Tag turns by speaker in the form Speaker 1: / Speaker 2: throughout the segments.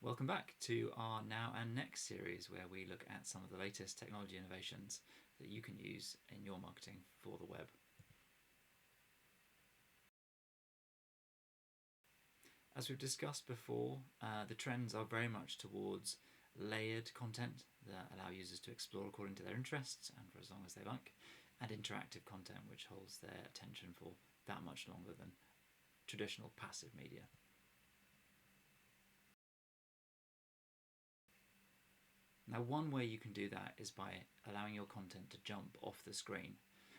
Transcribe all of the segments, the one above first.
Speaker 1: Welcome back to our Now and Next series, where we look at some of the latest technology innovations that you can use in your marketing for the web. As we've discussed before, the trends are very much towards layered content that allow users to explore according to their interests and for as long as they like, and interactive content which holds their attention for that much longer than traditional passive media. Now, one way you can do that is by allowing your content to jump off the screen.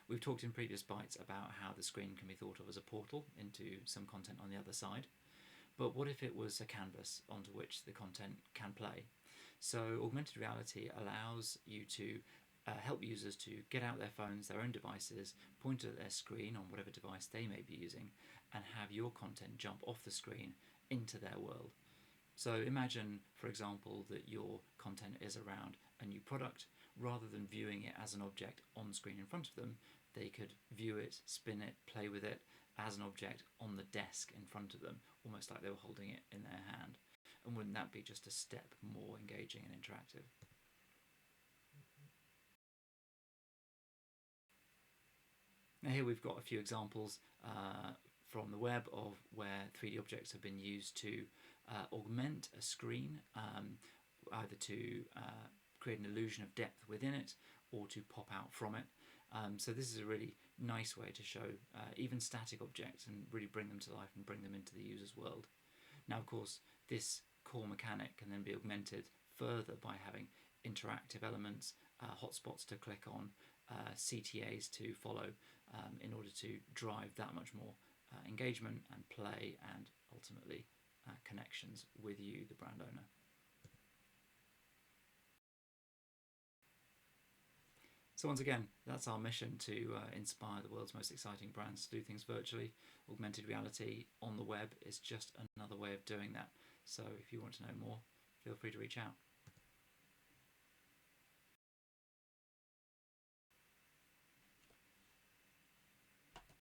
Speaker 1: We've talked in previous bites about how the screen can be thought of as a portal into some content on the other side. But what if it was a canvas onto which the content can play? So augmented reality allows you to help users to get out their phones, their own devices, point at their screen on whatever device they may be using, and have your content jump off the screen into their world. So imagine, for example, that your content is around a new product. Rather than viewing it as an object on screen in front of them, they could view it, spin it, play with it as an object on the desk in front of them, almost like they were holding it in their hand. And wouldn't that be just a step more engaging and interactive? Now here we've got a few examples from the web of where 3D objects have been used to augment a screen, either to create an illusion of depth within it or to pop out from it. So this is a really nice way to show even static objects and really bring them to life and bring them into the user's world. Now, of course, this core mechanic can then be augmented further by having interactive elements, hotspots to click on, CTAs to follow in order to drive that much more engagement and play and ultimately connections with you, the brand owner. So once again, that's our mission, to inspire the world's most exciting brands to do things virtually. Augmented reality on the web is just another way of doing that. So if you want to know more, feel free to reach out.